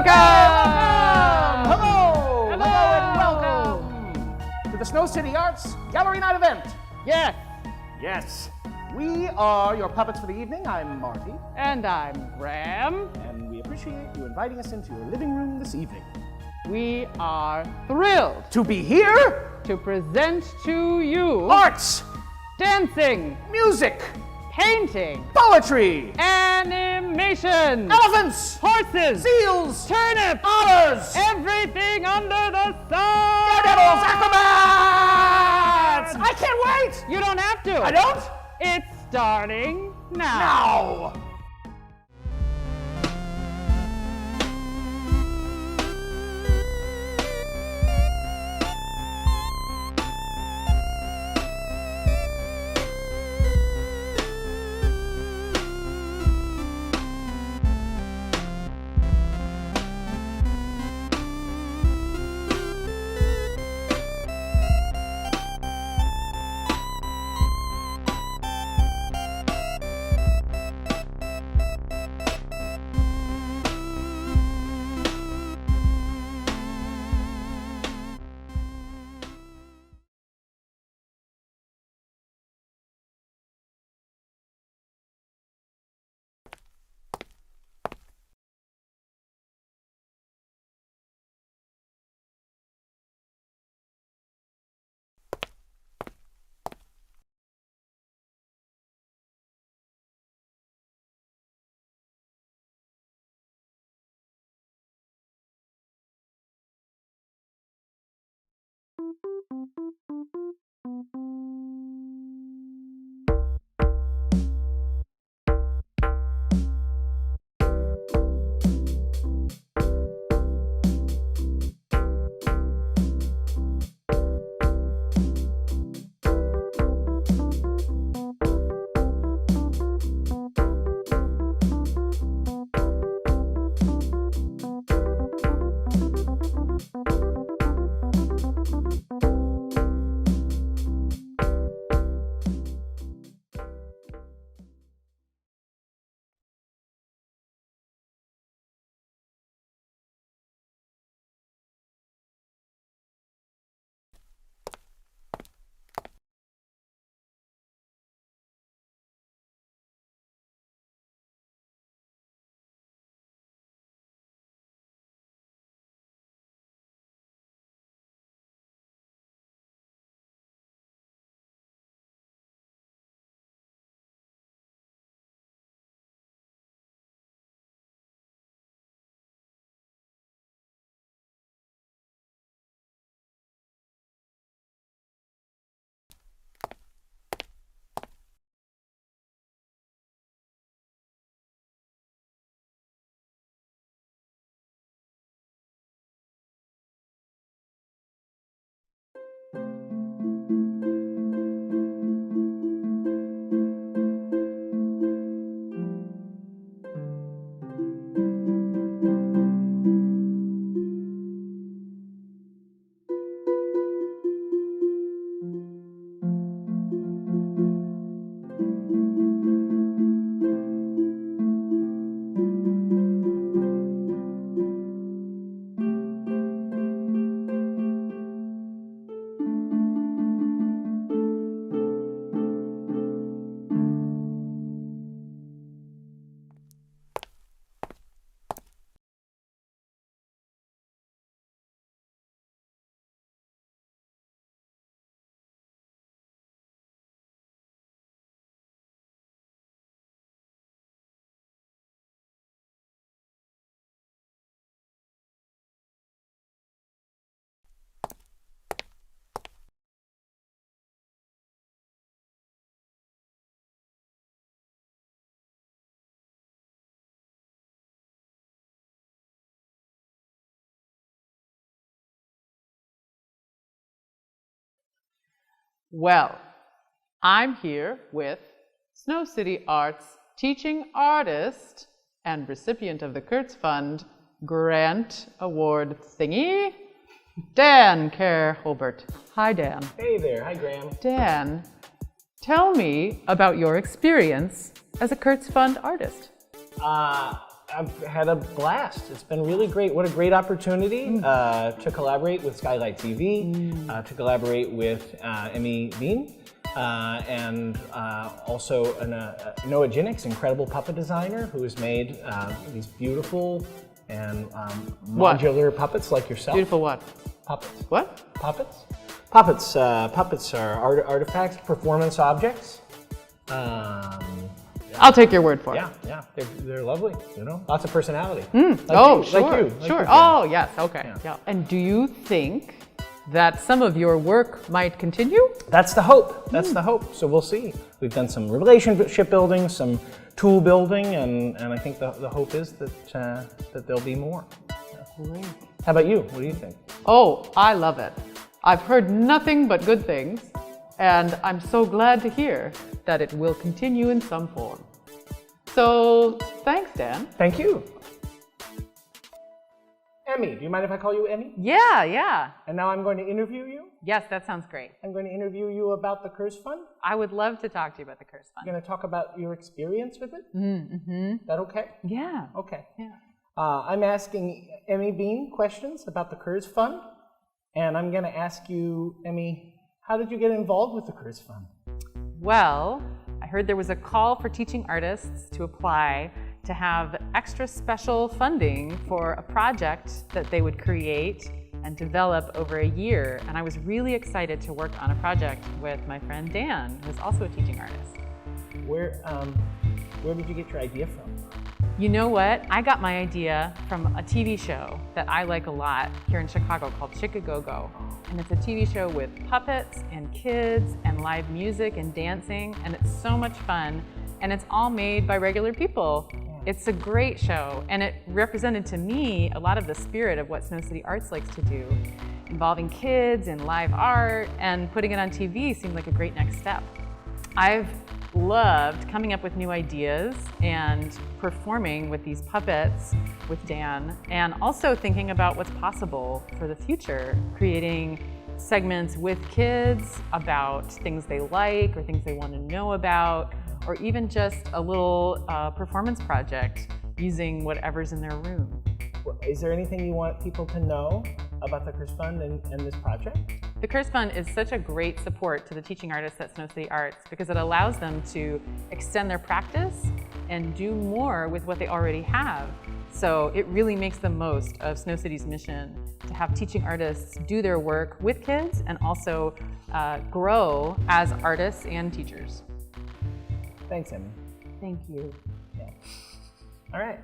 Welcome! Hello! Hello! And welcome to the Snow City Arts Gallery Night event. Yes, Yes, we are your puppets for the evening. I'm Marty, and I'm Graham. and we appreciate you inviting us into your living room this evening. We are thrilled To be here, to present to you arts, dancing, music, painting, poetry, animation, elephants, horses, seals, turnips, otters, everything under the sun. daredevils, acrobats! I can't wait! You don't have to. I don't? It's starting now. Now! Well, I'm here with Snow City Arts teaching artist and recipient of the Kurtz Fund Grant Award thingy, Dan Kerr-Holbert. Hi, Dan. Hey there. Hi, Graham. Dan, tell me about your experience as a Kurtz Fund artist. I've had a blast. It's been really great. What a great opportunity to collaborate with Skylight TV, to collaborate with Emmy Bean, and also Noah Jinnick's incredible puppet designer who has made these beautiful and modular puppets like yourself. Beautiful what? Puppets. What? Puppets? Puppets. Puppets are artifacts, performance objects. I'll take your word for it. Yeah, they're lovely. You know, lots of personality. Sure, Like sure. you. Oh, yes, okay. Yeah. And do you think that some of your work might continue? That's the hope. That's the hope. So we'll see. We've done some relationship building, some tool building, and I think the hope is that there'll be more. Yeah. Great. How about you? What do you think? Oh, I love it. I've heard nothing but good things, and I'm so glad to hear that it will continue in some form. So, thanks, Dan. Thank you. Emmy, do you mind if I call you Emmy? Yeah. And now I'm going to interview you. Yes, that sounds great. I'm going to interview you about the Curse Fund. I would love to talk to you about the Curse I'm Fund. going to talk about your experience with it. Mm-hmm. Is that okay? Yeah. Okay. Yeah. I'm asking Emmy Bean questions about the Curse Fund, and I'm going to ask you, Emmy, how did you get involved with the Curse Fund? Well, I heard there was a call for teaching artists to apply to have extra special funding for a project that they would create and develop over a year. And I was really excited to work on a project with my friend Dan, who's also a teaching artist. Where did you get your idea from? You know what? I got my idea from a TV show that I like a lot here in Chicago called Chick-A-Go-Go. And it's a TV show with puppets and kids and live music and dancing, and it's so much fun. And it's all made by regular people. It's a great show, and it represented to me a lot of the spirit of what Snow City Arts likes to do, involving kids and live art, and putting it on TV seemed like a great next step. I've loved coming up with new ideas and performing with these puppets with Dan, and also thinking about what's possible for the future, creating segments with kids about things they like or things they want to know about, or even just a little performance project using whatever's in their room. Is there anything you want people to know about the Curse Fund and this project? The Curse Fund is such a great support to the teaching artists at Snow City Arts because it allows them to extend their practice and do more with what they already have. So it really makes the most of Snow City's mission to have teaching artists do their work with kids and also grow as artists and teachers. Thanks, Emmy. Thank you. Yeah. All right.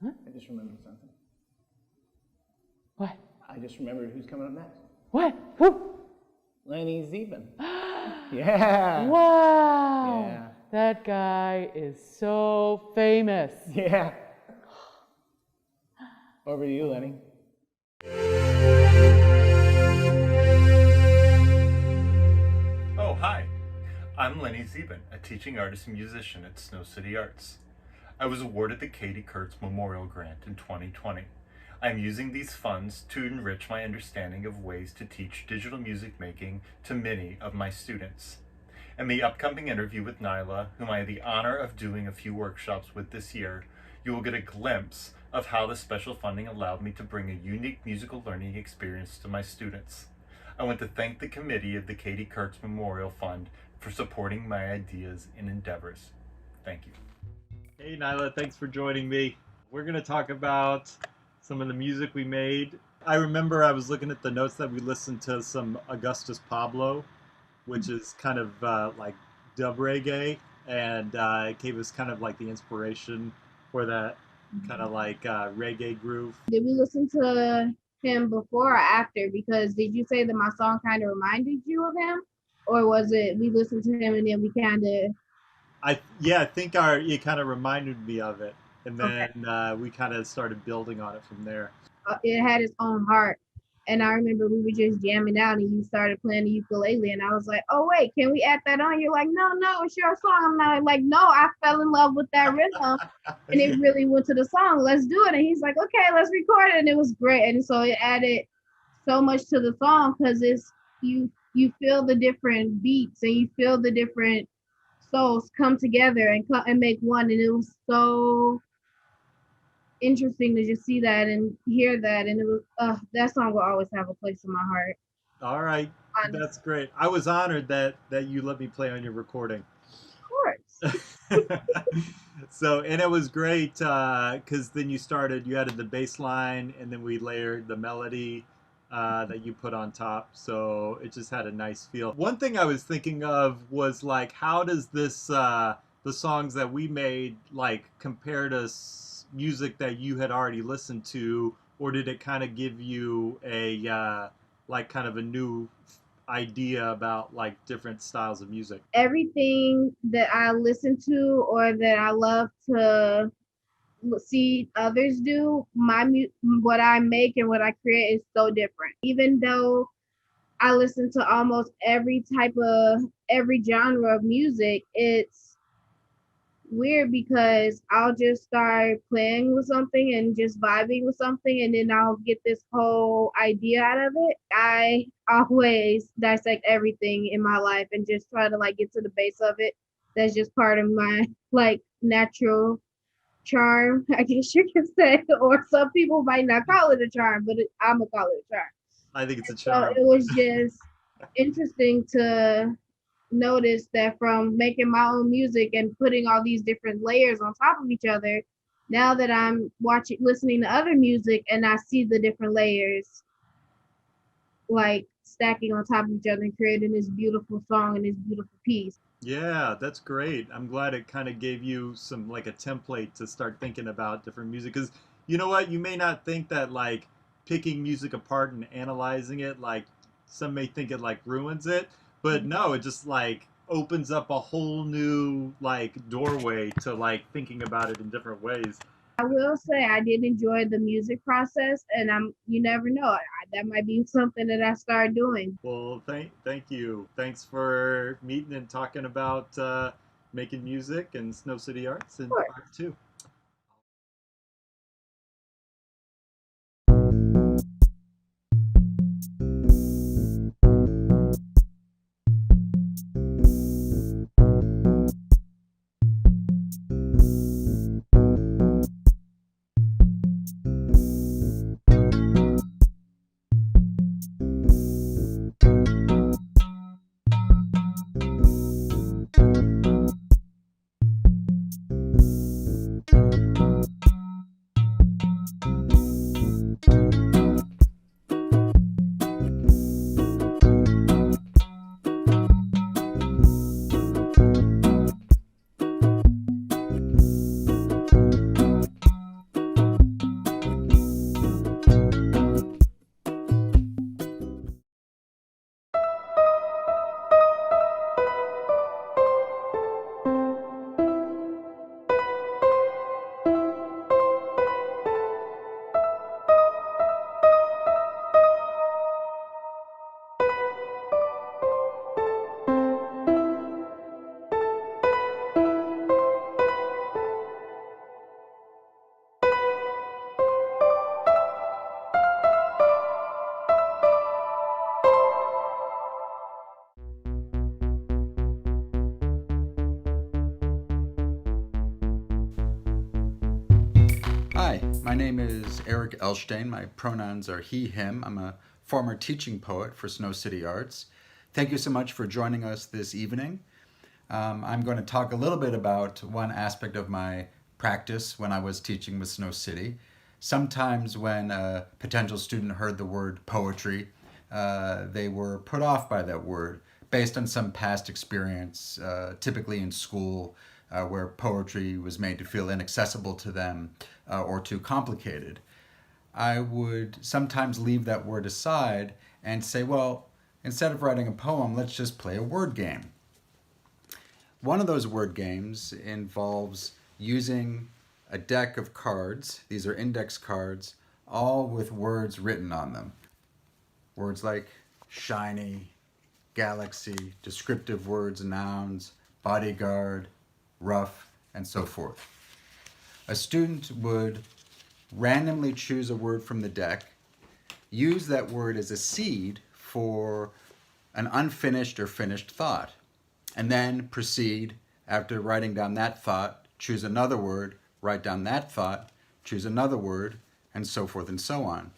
I just remembered something. What? I just remembered who's coming up next. What? Who? Lenny Zeben. Yeah. Wow. Yeah. That guy is so famous. Yeah. Over to you, Lenny. Oh, hi. I'm Lenny Zeben, a teaching artist and musician at Snow City Arts. I was awarded the Katie Kurtz Memorial Grant in 2020. I'm using these funds to enrich my understanding of ways to teach digital music making to many of my students. In the upcoming interview with NYLA, whom I had the honor of doing a few workshops with this year, you will get a glimpse of how the special funding allowed me to bring a unique musical learning experience to my students. I want to thank the committee of the Katie Kurtz Memorial Fund for supporting my ideas and endeavors. Thank you. Hey Nyla, thanks for joining me. We're going to talk about some of the music we made. I remember I was looking at the notes that we listened to some Augustus Pablo, which is kind of like dub reggae, and it gave us kind of like the inspiration for that kind of like reggae groove. Did we listen to him before or after? Because did you say that my song kind of reminded you of him? Or was it we listened to him and then we kind of... I think it kind of reminded me of it, and then we kind of started building on it from there. It had its own heart. And I remember we were just jamming out and you started playing the ukulele and I was like, oh wait, can we add that on? You're like, no, it's your song. I'm not like, no, I fell in love with that rhythm and it really went to the song. Let's do it. And he's like, okay, let's record it. And it was great. And so it added so much to the song because it's you feel the different beats and you feel the different souls come together and make one. And it was so interesting to just see that and hear that, and it was that song will always have a place in my heart. All right, Honestly. that's great. I was honored that you let me play on your recording. Of course. So, and it was great because then you added the bass line and then we layered the melody that you put on top, so it just had a nice feel. One thing I was thinking of was like, how does this the songs that we made like compare to music that you had already listened to, or did it kind of give you a like kind of a new idea about like different styles of music? Everything that I listen to or that I love to see others do, what I make and what I create is so different. Even though I listen to almost every genre of music, it's weird because I'll just start playing with something and just vibing with something and then I'll get this whole idea out of it. I always dissect everything in my life and just try to like get to the base of it. That's just part of my like natural charm, I guess you can say, or some people might not call it a charm, but I'm gonna call it a charm. I think it's a charm. So it was just interesting to notice that from making my own music and putting all these different layers on top of each other, now that I'm listening to other music and I see the different layers like stacking on top of each other and creating this beautiful song and this beautiful piece. Yeah, that's great. I'm glad it kind of gave you some like a template to start thinking about different music, because you know what, you may not think that like picking music apart and analyzing it, like some may think it like ruins it, but no, it just like opens up a whole new like doorway to like thinking about it in different ways. I will say I did enjoy the music process, and you never know, that might be something that I start doing. Well, thank you. Thanks for meeting and talking about making music and Snow City Arts in Of course. part 2. Hi, my name is Eric Elstein. My pronouns are he, him. I'm a former teaching poet for Snow City Arts. Thank you so much for joining us this evening. I'm going to talk a little bit about one aspect of my practice when I was teaching with Snow City. Sometimes when a potential student heard the word poetry, they were put off by that word based on some past experience, typically in school, where poetry was made to feel inaccessible to them or too complicated. I would sometimes leave that word aside and say, well, instead of writing a poem, let's just play a word game. One of those word games involves using a deck of cards. These are index cards, all with words written on them. Words like shiny, galaxy, descriptive words, nouns, bodyguard, rough, and so forth. A student would randomly choose a word from the deck, use that word as a seed for an unfinished or finished thought, and then proceed, after writing down that thought, choose another word, write down that thought, choose another word, and so forth and so on.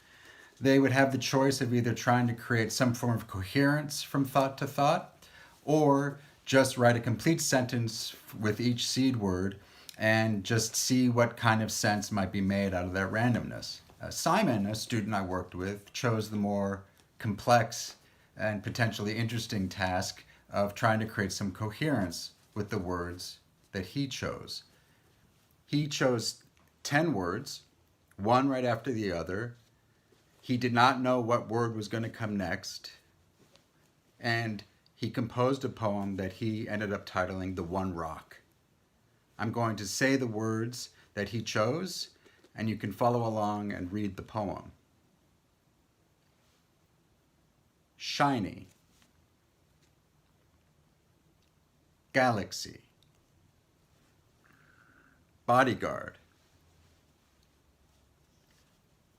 They would have the choice of either trying to create some form of coherence from thought to thought, or just write a complete sentence with each seed word and just see what kind of sense might be made out of that randomness. Simon, a student I worked with, chose the more complex and potentially interesting task of trying to create some coherence with the words that he chose. He chose 10 words, one right after the other. He did not know what word was going to come next, and he composed a poem that he ended up titling The One Rock. I'm going to say the words that he chose, and you can follow along and read the poem. Shiny, galaxy, bodyguard,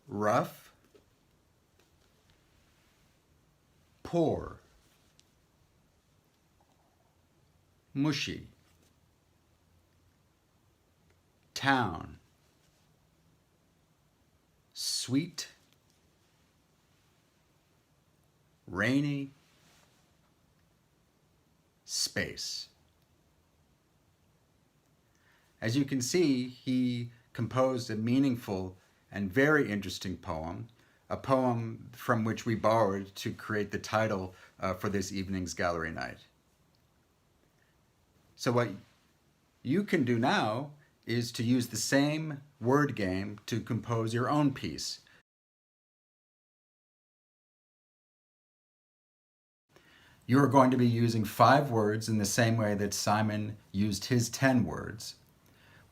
rough, poor, mushy, town, sweet, rainy, space. As you can see, he composed a meaningful and very interesting poem, a poem from which we borrowed to create the title for this evening's gallery night. So what you can do now is to use the same word game to compose your own piece. You are going to be using 5 words in the same way that Simon used his 10 words.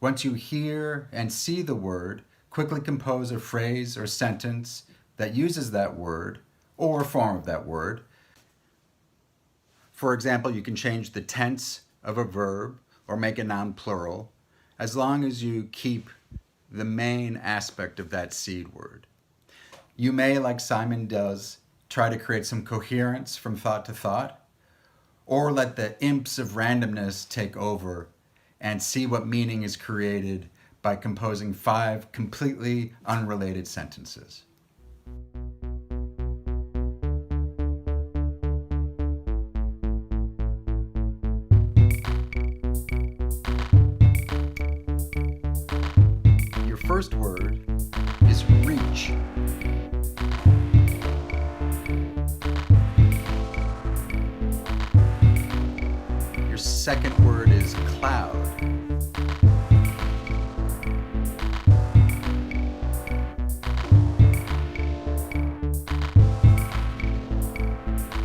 Once you hear and see the word, quickly compose a phrase or sentence that uses that word or a form of that word. For example, you can change the tense of a verb or make a noun plural, as long as you keep the main aspect of that seed word. You may, like Simon does, try to create some coherence from thought to thought, or let the imps of randomness take over and see what meaning is created by composing 5 completely unrelated sentences. Your first word is reach. Your second word is cloud.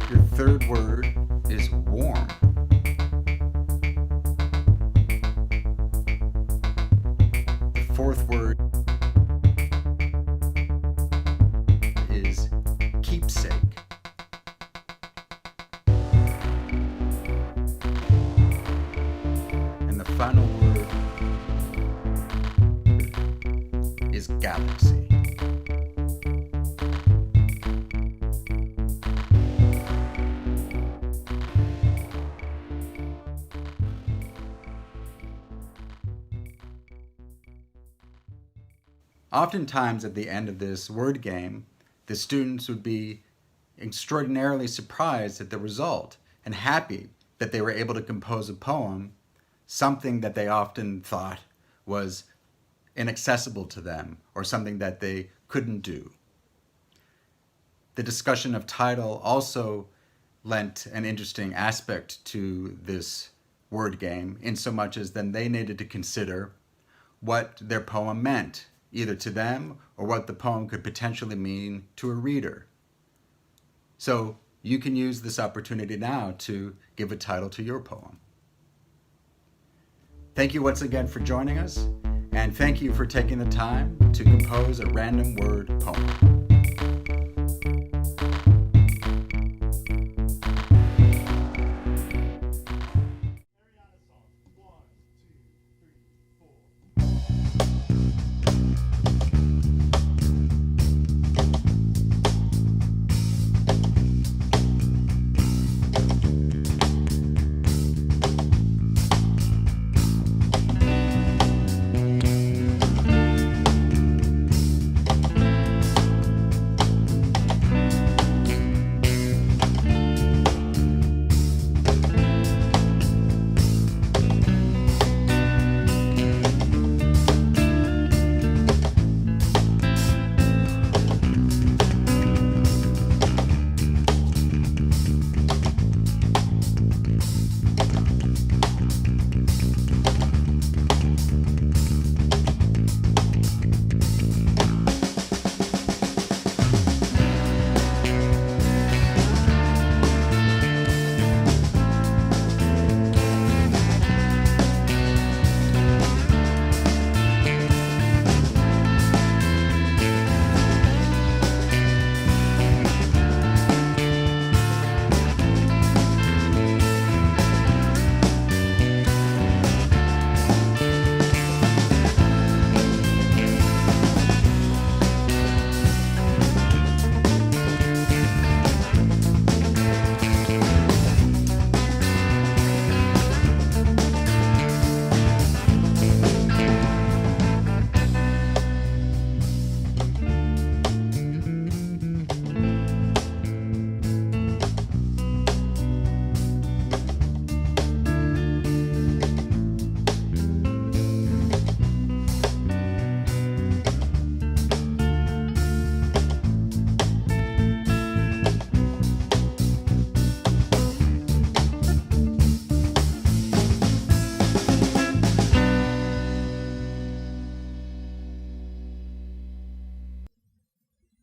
Your third word is warm. The fourth word is keepsake. And the final word is galaxy. Oftentimes at the end of this word game, the students would be extraordinarily surprised at the result and happy that they were able to compose a poem, something that they often thought was inaccessible to them or something that they couldn't do. The discussion of title also lent an interesting aspect to this word game, in so much as then they needed to consider what their poem meant, either to them or what the poem could potentially mean to a reader. So you can use this opportunity now to give a title to your poem. Thank you once again for joining us, and thank you for taking the time to compose a random word poem.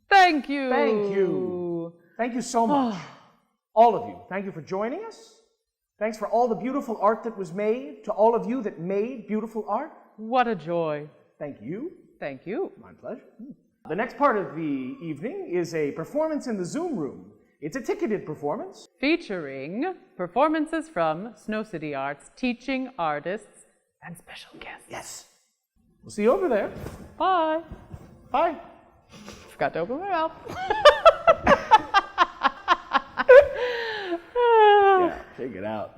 Thank you. Thank you. Thank you so much. All of you, thank you for joining us. Thanks for all the beautiful art that was made, to all of you that made beautiful art. What a joy. Thank you. Thank you. My pleasure. The next part of the evening is a performance in the Zoom room. It's a ticketed performance. Featuring performances from Snow City Arts, teaching artists, and special guests. Yes. We'll see you over there. Bye. Bye. Forgot to open my mouth. Yeah, take it out.